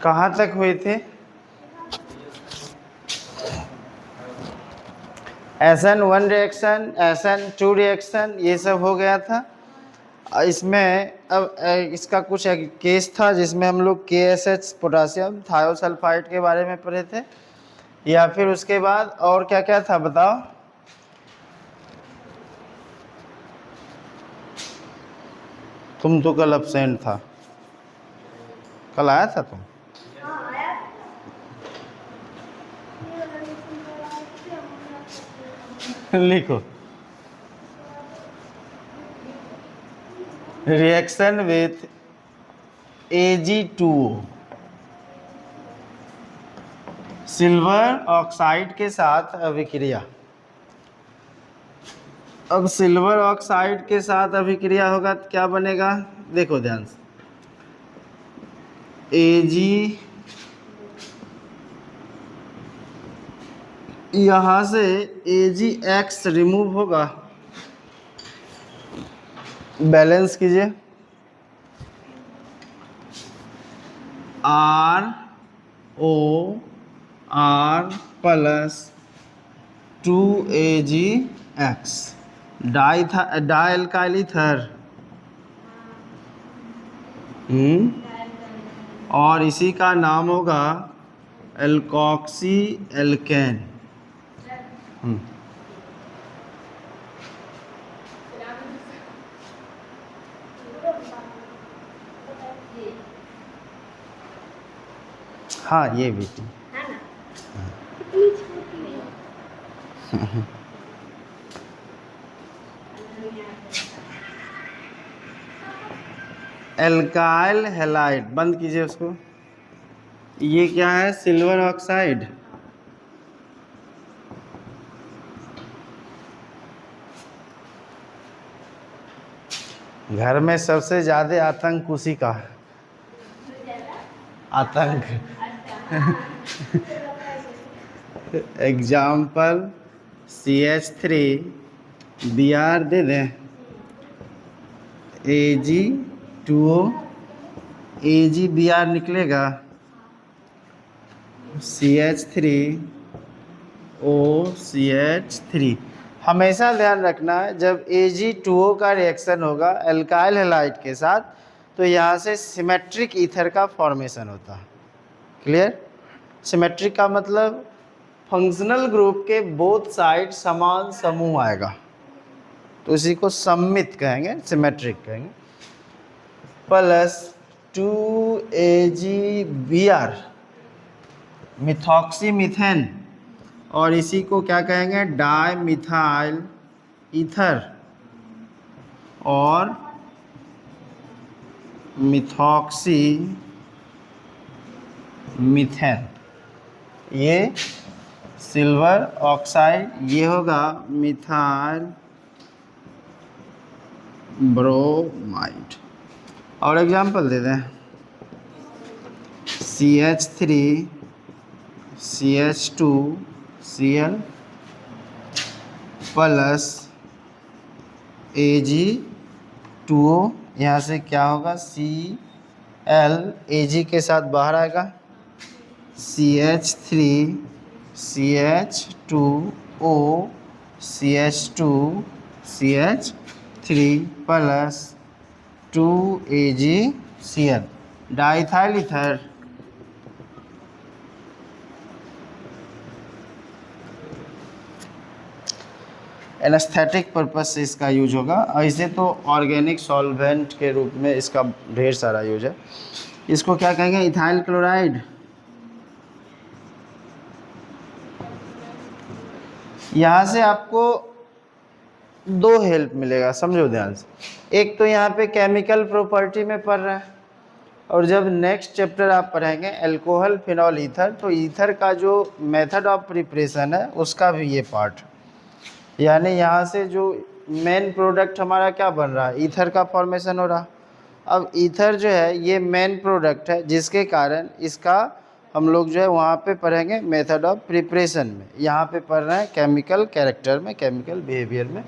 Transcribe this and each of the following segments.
कहाँ तक हुए थे? SN1 रिएक्शन, SN2 रिएक्शन, ये सब हो गया था। इसमें अब इसका कुछ एक केस था जिसमें हम लोग KSH पोटासियम थायोसल्फाइड के बारे में पढ़े थे, या फिर उसके बाद और क्या क्या था बताओ? तुम तो कल एब्सेंट था, कल आया था तुम? लिखो, reaction with Ag2O, silver oxide के साथ अभिक्रिया। अब सिल्वर ऑक्साइड के साथ अभिक्रिया होगा तो क्या बनेगा? देखो ध्यान से, Ag, यहाँ से AgX रिमूव होगा, बैलेंस कीजिए, ROR प्लस 2AgX डाइल्काइल ईथर, और इसी का नाम होगा एल्कोक्सी एल्केन। हाँ ये भी थी। एल्काइल हैलाइड, बंद कीजिए उसको। ये क्या है? Silver oxide. घर में सबसे ज्यादा आतंक उसी का है, आतंक। एग्जाम्पल CH3 Br दे दें, Ag2O, AgBr निकलेगा, CH3OCH3। हमेशा ध्यान रखना है जब Ag2O का रिएक्शन होगा एल्काइल हैलाइड के साथ तो यहाँ से सिमेट्रिक ईथर का फॉर्मेशन होता है। क्लियर? सिमेट्रिक का मतलब फंक्शनल ग्रुप के बोथ साइड समान समूह आएगा, तो इसी को सममित कहेंगे, सिमेट्रिक कहेंगे। प्लस 2AgBr मिथॉक्सी मीथेन, और इसी को क्या कहेंगे? डाई मिथाइल ईथर और मिथॉक्सी मीथेन। ये सिल्वर ऑक्साइड, ये होगा मिथाइल ब्रोमाइड। और एग्जांपल दे दें, CH3 CH2Cl प्लस Ag2O, यहाँ से क्या होगा? Cl Ag के साथ बाहर आएगा, CH3 CH2O CH2 CH3 plus 2AgCl diethyl ether. Anaesthetic purpose से इसका यूज होगा। ऐसे तो ऑर्गेनिक सॉल्वेंट के रूप में इसका ढेर सारा यूज है। इसको क्या कहेंगे? Ethyl chloride. यहाँ से आपको दो हेल्प मिलेगा, समझो ध्यान से। एक तो यहाँ पे केमिकल प्रॉपर्टी में पढ़ रहा है, और जब नेक्स्ट चैप्टर आप पढ़ेंगे अल्कोहल फिनॉल ईथर, तो ईथर का जो मेथड ऑफ प्रिपरेशन है उसका भी ये पार्ट, यानी यहाँ से जो मेन प्रोडक्ट हमारा क्या बन रहा है? ईथर का फॉर्मेशन हो रहा। अब ईथर जो है ये मेन प्रोडक्ट है, जिसके कारण इसका हम लोग जो है वहाँ पे पढ़ेंगे मेथड ऑफ प्रिपरेशन में, यहाँ पे पढ़ रहे हैं केमिकल कैरेक्टर में, केमिकल बिहेवियर में।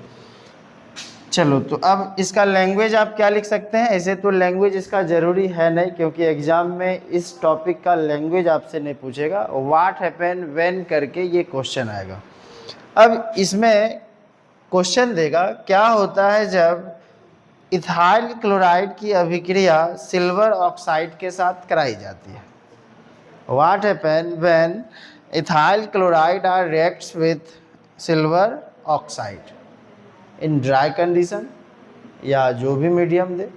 चलो, तो अब इसका लैंग्वेज आप क्या लिख सकते हैं? ऐसे तो लैंग्वेज इसका ज़रूरी है नहीं, क्योंकि एग्ज़ाम में इस टॉपिक का लैंग्वेज आपसे नहीं पूछेगा। व्हाट हैपन व्हेन करके ये क्वेश्चन आएगा। अब इसमें क्वेश्चन देगा क्या होता है जब इथाइल क्लोराइड की अभिक्रिया सिल्वर ऑक्साइड के साथ कराई जाती है। What happen when ethyl chloride are reacts with silver oxide in dry condition, या जो भी मीडियम दे।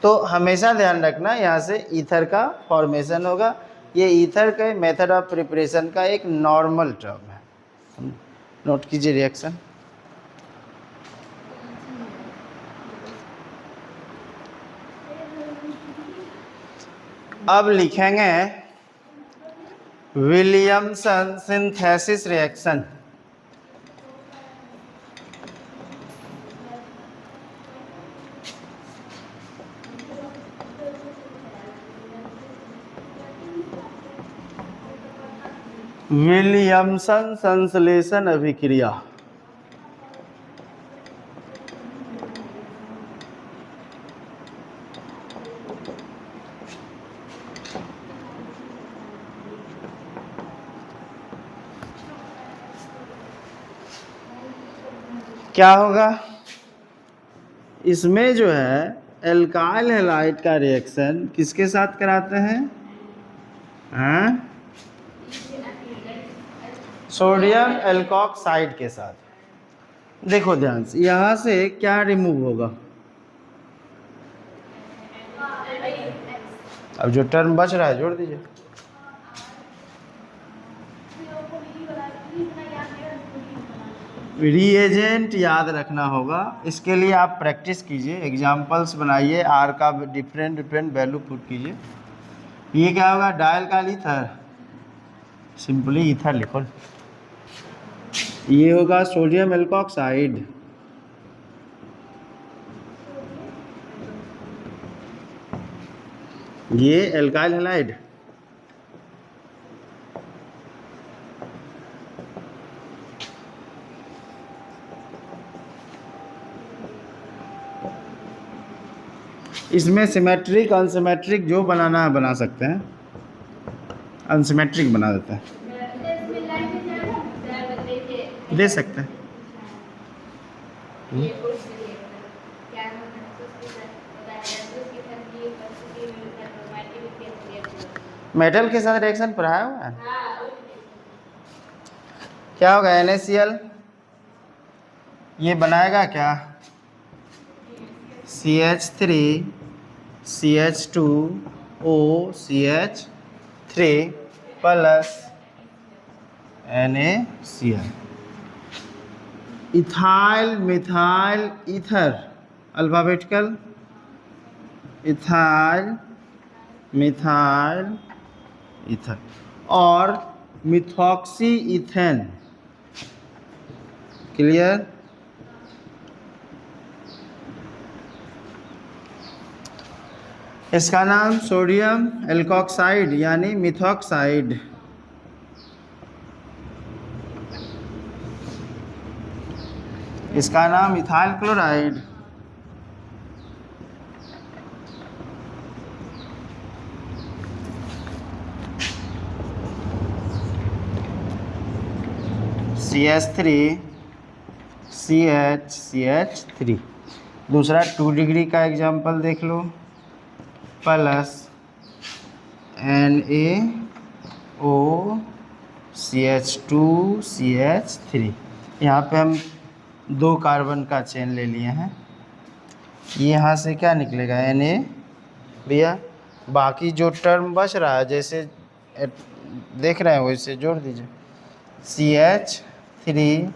तो हमेशा ध्यान रखना यहाँ से ईथर का फॉर्मेशन होगा। ये ईथर के मेथड ऑफ प्रिपरेशन का एक नॉर्मल टर्म है। नोट कीजिए रिएक्शन। अब लिखेंगे विलियमसन सिंथेसिस रिएक्शन। विलियमसन संश्लेषण अभिक्रिया। क्या होगा इसमें? जो है एल्काइल हैलाइड का रिएक्शन किसके साथ कराते हैं? हाँ, सोडियम एल्कोक्साइड के साथ। देखो ध्यान से, यहाँ से क्या रिमूव होगा? अब जो टर्म बच रहा है जोड़ दीजिए। रिएजेंट याद रखना होगा, इसके लिए आप प्रैक्टिस कीजिए, एग्जाम्पल्स बनाइए, आर का डिफरेंट डिफरेंट वैल्यू पुट कीजिए। ये क्या होगा? डायल्काइल ईथर, सिंपली ईथर लिखो। ये होगा सोडियम एल्कोक्साइड, ये एल्काइल हैलाइड। इसमें सिमेट्रिक अनसिमेट्रिक जो बनाना है बना सकते हैं, अनसिमेट्रिक बना देते हैं, दे सकते हैं। मेटल के साथ रिएक्शन पढ़ाया हुआ है। क्या होगा? NaCl, ये बनाएगा क्या? CH3 CH2O CH3 plus NaCl। Ethyl methyl ether, alphabetical, ethyl methyl ether, और मिथॉक्सी इथेन। क्लियर? इसका नाम सोडियम एल्कोक्साइड यानी मिथॉक्साइड। इसका नाम इथाइल क्लोराइड। CH3 CH3। दूसरा 2 डिग्री का एग्जाम्पल देख लो, प्लस NaO CH2 CH3। यहाँ पे हम 2 कार्बन का चेन ले लिए हैं। यहाँ से क्या निकलेगा? Na भैया, बाकी जो टर्म बच रहा है जैसे देख रहे हैं वैसे जोड़ दीजिए। CH3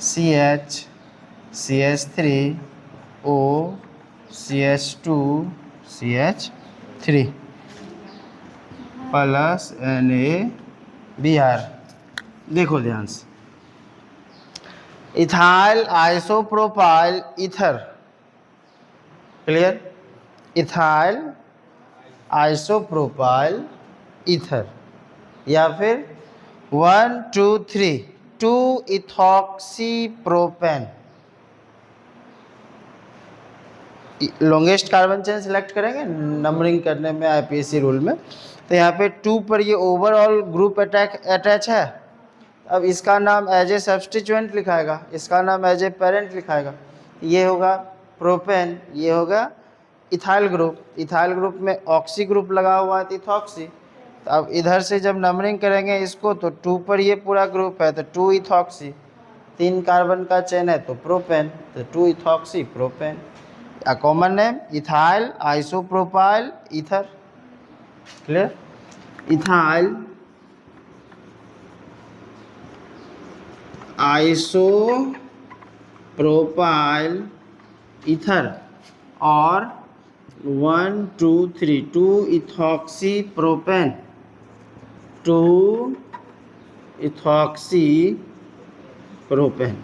CH CH3 O CH2 CH3 plus NaBr। देखो ध्यान से, ethyl isopropyl ether. Clear? Ethyl isopropyl ether, या फिर 1 2 3 2 ethoxy propane. Longest carbon chain select करेंगे नंबरिंग करने में आईपीएसी रूल में। तो यहाँ पे 2 पर ये ओवरऑल ग्रुप अटैच है। अब इसका नाम एज ए सब्स्टिट्यूएंट लिखाएगा, इसका नाम एज ए पेरेंट लिखाएगा। ये होगा प्रोपेन, ये होगा इथाइल ग्रुप। इथाइल ग्रुप में ऑक्सी ग्रुप लगा हुआ है तो इथॉक्सी। तो अब इधर से जब नंबरिंग करेंगे इसको तो 2 पर ये पूरा ग्रुप है तो 2 इथॉक्सी, 3 कार्बन का चेन है तो प्रोपेन, तो 2 ethoxy propane. A common name ethyl isopropyl ether, clear? Ethyl isopropyl ether और 1 2 3 2 ethoxy propane, 2 ethoxy propane।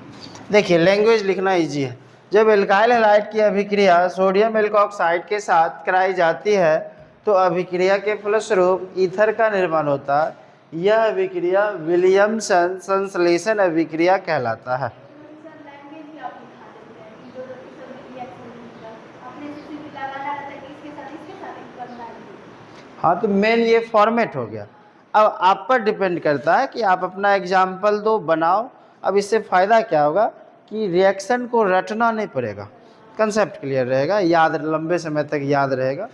देखिए लैंग्वेज लिखना इजी है। जब एल्काइल हैलाइड की अभिक्रिया सोडियम एल्कोक्साइड के साथ कराई जाती है तो अभिक्रिया के फलस्वरूप ईथर का निर्माण होता है। यह अभिक्रिया विलियमसन संश्लेषण अभिक्रिया कहलाता है। हाँ तो मेन ये फॉर्मेट हो गया। अब आप पर डिपेंड करता है कि आप अपना एग्जाम्पल दो, बनाओ। अब इससे फ़ायदा क्या होगा कि रिएक्शन को रटना नहीं पड़ेगा, कंसेप्ट क्लियर रहेगा, याद लंबे समय तक याद रहेगा।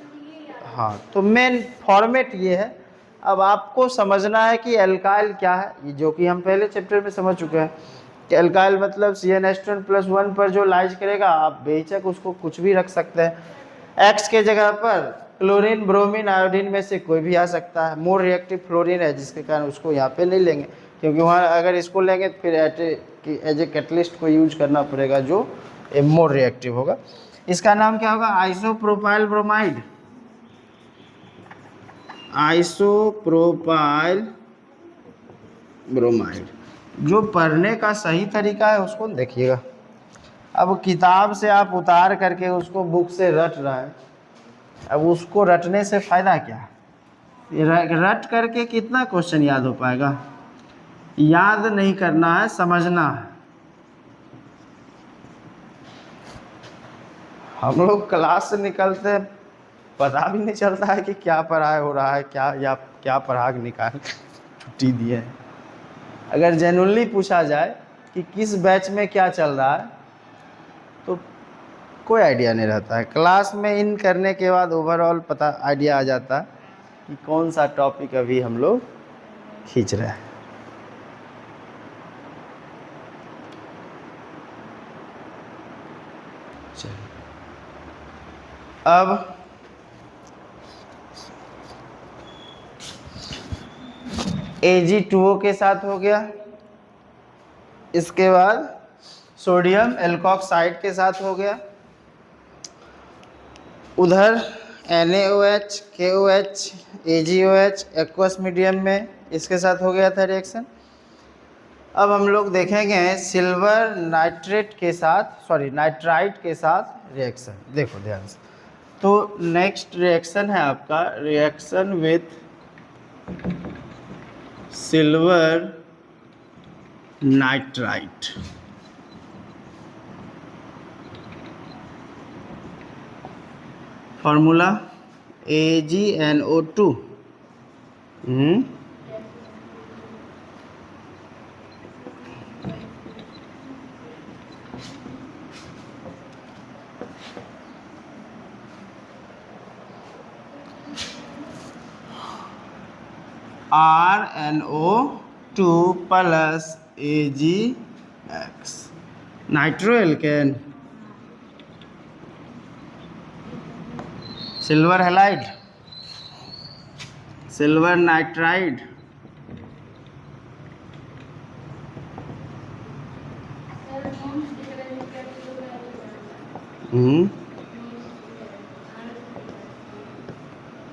हाँ तो मेन फॉर्मेट ये है। अब आपको समझना है कि एल्काइल क्या है, ये जो कि हम पहले चैप्टर में समझ चुके हैं कि एल्काइल मतलब CnH2+1 पर जो लाइज करेगा आप बेहिचक उसको कुछ भी रख सकते हैं। एक्स के जगह पर क्लोरीन, ब्रोमीन, आयोडीन में से कोई भी आ सकता है। मोर रिएक्टिव फ्लोरीन है जिसके कारण उसको यहाँ पे नहीं लेंगे, क्योंकि वहाँ अगर इसको लेंगे तो फिर एज ए कैटलिस्ट को यूज करना पड़ेगा जो मोर रिएक्टिव होगा। इसका नाम क्या होगा? Isopropyl bromide. Isopropyl bromide. जो पढ़ने का सही तरीका है उसको देखिएगा। अब किताब से आप उतार करके उसको बुक से रट रहा है, अब उसको रटने से फ़ायदा क्या है? रट करके कितना क्वेश्चन याद हो पाएगा? याद नहीं करना है, समझना है। हम लोग क्लास से निकलते पता भी नहीं चलता है कि क्या पढ़ाई हो रहा है, क्या पढ़ा के निकाल छुट्टी दिए है। अगर जेन्युइनली पूछा जाए कि किस बैच में क्या चल रहा है तो कोई आइडिया नहीं रहता है। क्लास में इन करने के बाद ओवरऑल पता आइडिया आ जाता है कि कौन सा टॉपिक अभी हम लोग खींच रहे हैं। चलिए अब Ag2O के साथ हो गया, इसके बाद सोडियम एल्कोक्साइड के साथ हो गया, उधर NaOH, KOH, AgOH aqueous medium में इसके साथ हो गया था रिएक्शन। अब हम लोग देखेंगे सिल्वर नाइट्राइड के साथ रिएक्शन। देखो ध्यान से। तो नेक्स्ट रिएक्शन है आपका reaction with silver nitride. Formula AgNO2। RNO2 plus AgX nitro alkene silver halide silver nitride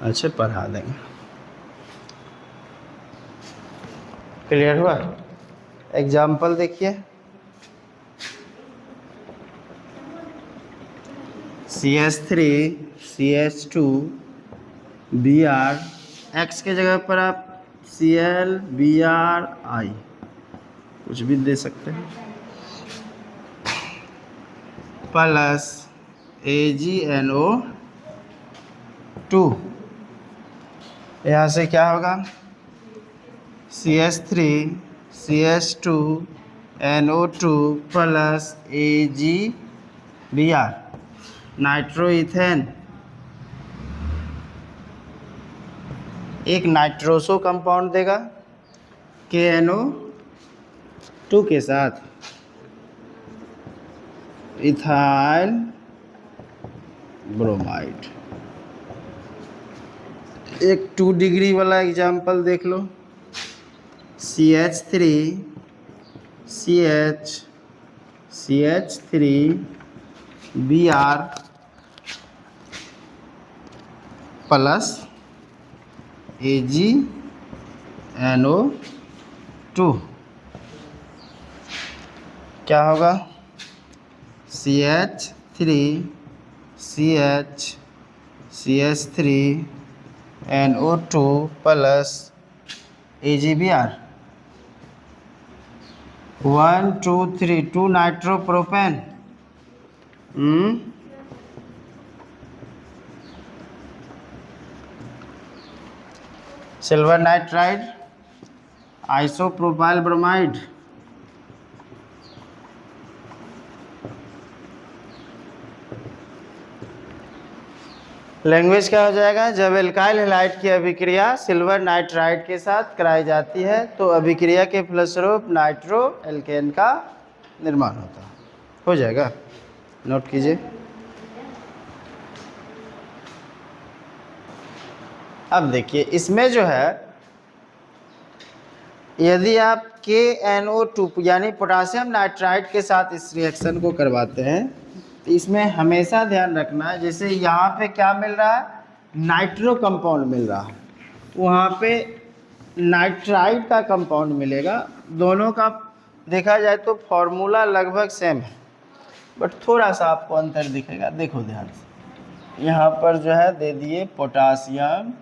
अच्छा पढ़ा देंगे। क्लियर हुआ? एग्जाम्पल देखिए CH3 CH2 Br, X के जगह पर आप Cl Br I कुछ भी दे सकते हैं, प्लस AgNO2। यहाँ से क्या होगा, CH3CH2NO2 प्लस AgBr, नाइट्रोइथेन, एक नाइट्रोसो कंपाउंड देगा KNO2 के साथ इथाइल ब्रोमाइड। एक 2 डिग्री वाला एग्जाम्पल देख लो, CH3CH3Br प्लस AgNO2 क्या होगा, CH3NO2 plus AgBr, 1 2 3 2 nitropropane, silver nitride, isopropyl bromide, language क्या हो जाएगा, जब एल्काइल हैलाइड की अभिक्रिया सिल्वर नाइट्राइड के साथ कराई जाती है तो अभिक्रिया के फलस्वरूप नाइट्रो एल्केन का निर्माण होता है। हो जाएगा, नोट कीजिए। अब देखिए इसमें जो है, यदि आप KNO2 यानी पोटासियम नाइट्राइड के साथ इस रिएक्शन को करवाते हैं तो इसमें हमेशा ध्यान रखना है, जैसे यहाँ पे क्या मिल रहा है, नाइट्रो कंपाउंड मिल रहा है, वहाँ पे नाइट्राइड का कंपाउंड मिलेगा। दोनों का देखा जाए तो फॉर्मूला लगभग सेम है, बट थोड़ा सा आपको अंतर दिखेगा। देखो ध्यान से, यहाँ पर जो है दे दिए पोटासियम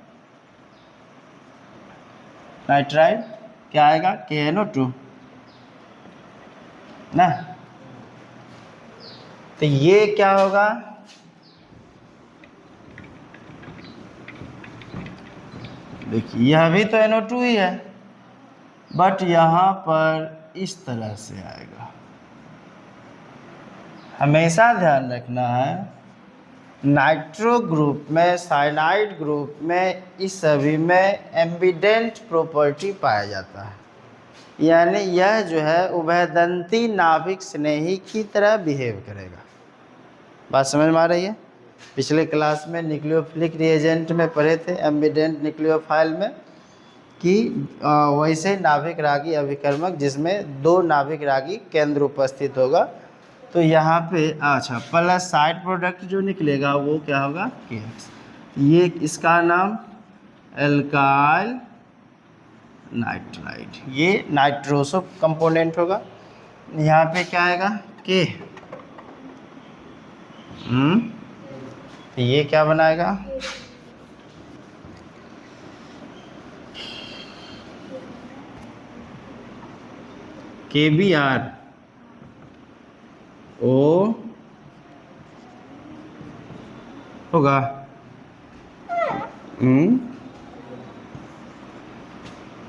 नाइट्राइड, क्या आएगा KNO2 ना, तो ये क्या होगा, देखिए यह भी तो NO2 ही है, बट यहाँ पर इस तरह से आएगा। हमेशा ध्यान रखना है, नाइट्रो ग्रुप में, साइनाइड ग्रुप में, इस सभी में एम्बिडेंट प्रॉपर्टी पाया जाता है, यानी यह जो है उभयदंती नाभिक स्नेही की तरह बिहेव करेगा। बात समझ में आ रही है? पिछले क्लास में न्यूक्लियोफिलिक रिएजेंट में पढ़े थे, एम्बिडेंट न्यूक्लियोफाइल में, कि वैसे नाभिक रागी अभिकर्मक जिसमें 2 नाभिक रागी केंद्र उपस्थित होगा, तो यहाँ पे अच्छा प्लस साइड प्रोडक्ट जो निकलेगा वो क्या होगा, KX। ये इसका नाम एल्काइल नाइट्राइड, ये नाइट्रोसो कंपोनेंट होगा। यहाँ पे क्या आएगा, K, ये क्या बनाएगा, KBr O होगा,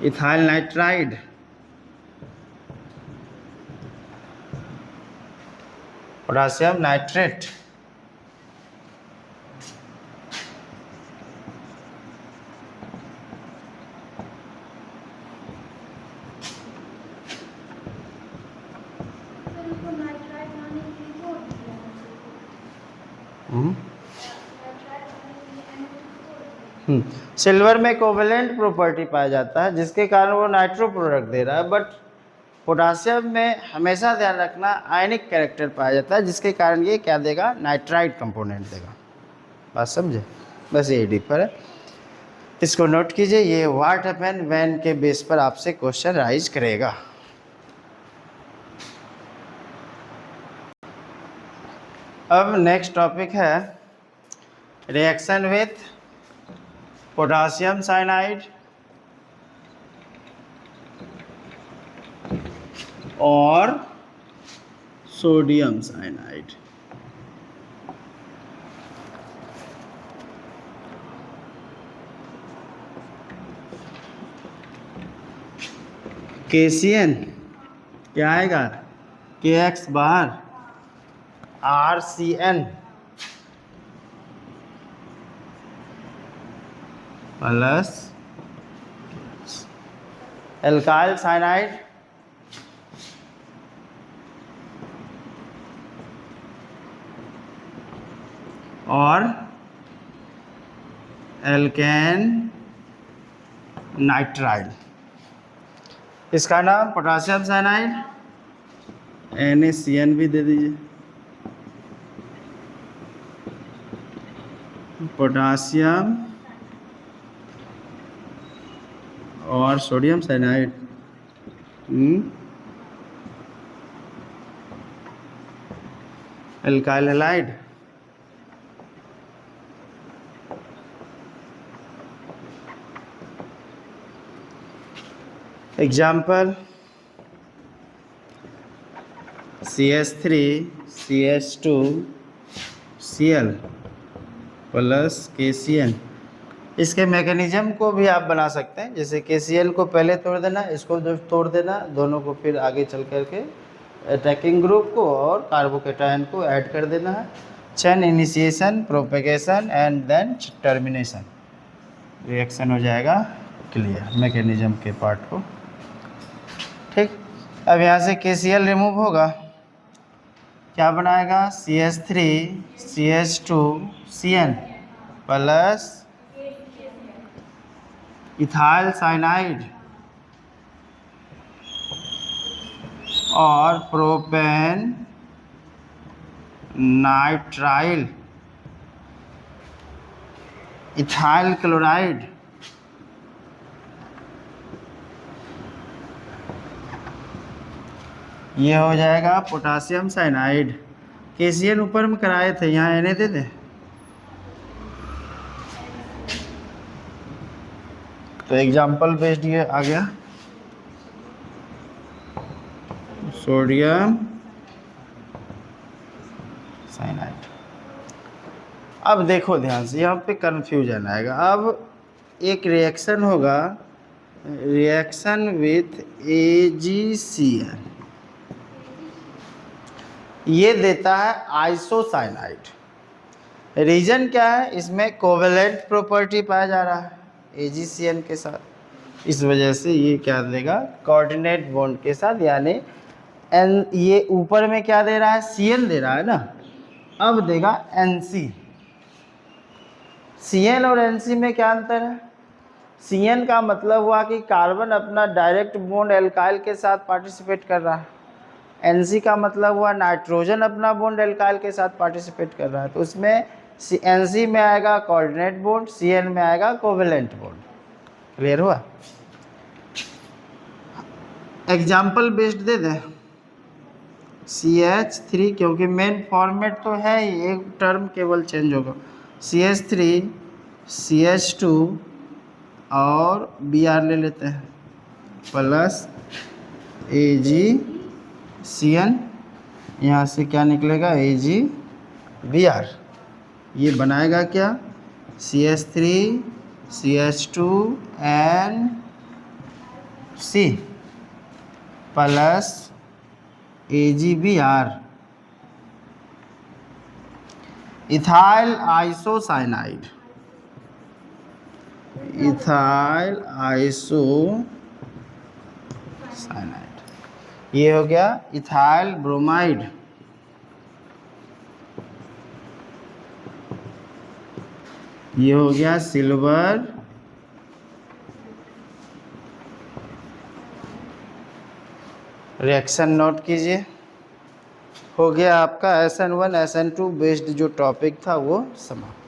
ethyl nitride, potassium nitrate, silver में कोवेलेंट प्रॉपर्टी पाया जाता है जिसके कारण वो नाइट्रो प्रोडक्ट दे रहा है, बट पोटासियम में हमेशा ध्यान रखना आयनिक कैरेक्टर पाया जाता है जिसके कारण ये क्या देगा, नाइट्राइड कंपोनेंट देगा। बात समझे, बस ये डिफर है, इसको नोट कीजिए। ये व्हाट हैपन व्हेन के बेस पर आपसे क्वेश्चन राइज करेगा। अब नेक्स्ट टॉपिक है रिएक्शन विथ पोटासियम साइनाइड और सोडियम साइनाइड। KCN क्या आएगा, KX बाहर, RCN प्लस एल्काइल साइनाइड और एल्केन नाइट्राइल, इसका नाम पोटासियम साइनाइड, NaCN भी दे दीजिए, पोटासियम और sodium cyanide, alkyl halide, example CH3 CH2 Cl plus KCN। इसके मैकेनिज्म को भी आप बना सकते हैं, जैसे KCl को पहले तोड़ देना, इसको तोड़ देना, दोनों को फिर आगे चल करके अटैकिंग ग्रुप को और कार्बोकेटायन को ऐड कर देना है। Chain initiation, propagation and then termination, reaction हो जाएगा क्लियर मैकेनिज्म के पार्ट को। ठीक, अब यहाँ से KCl रिमूव होगा, क्या बनाएगा, CH3 CH2 CN plus ethyl cyanide और प्रोपेन नाइट्राइल, इथाइल क्लोराइड, ये हो जाएगा पोटासियम साइनाइड। KCN ऊपर में कराए थे, यहाँ Na दे दे, तो एग्जाम्पल बेस्ड ये आ गया, सोडियम साइनाइड। अब देखो ध्यान से, यहाँ पे कन्फ्यूजन आएगा। अब एक रिएक्शन होगा, रिएक्शन विथ AgCN, ये देता है आइसोसाइनाइड। रीजन क्या है, इसमें कोवेलेंट प्रॉपर्टी पाया जा रहा है AgCN के साथ, इस वजह से ये क्या देगा, कोऑर्डिनेट बॉन्ड के साथ, यानी N, ये ऊपर में क्या दे रहा है, CN दे रहा है ना, अब देगा NC। CN और NC में क्या अंतर है, CN का मतलब हुआ कि कार्बन अपना डायरेक्ट बॉन्ड एल्काइल के साथ पार्टिसिपेट कर रहा है, NC का मतलब हुआ नाइट्रोजन अपना बॉन्ड एल्काइल के साथ पार्टिसिपेट कर रहा है, तो उसमें NC में आएगा कोऑर्डिनेट बॉन्ड, CN में आएगा कोवेलेंट बॉन्ड। क्लियर हुआ। एग्जाम्पल बेस्ड दे दें, CH3, क्योंकि मेन फॉर्मेट तो है ही, एक टर्म केवल चेंज होगा, CH3 CH2 और Br ले लेते हैं प्लस AgCN, यहाँ से क्या निकलेगा, AgBr, ये बनाएगा क्या, CH3 CH2 NC plus AgBr, ethyl isocyanide, ethyl isocyanide, ये हो गया इथाइल ब्रोमाइड, ये हो गया सिल्वर रिएक्शन नोट कीजिए। हो गया आपका SN1 SN2 बेस्ड जो टॉपिक था वो समाप्त।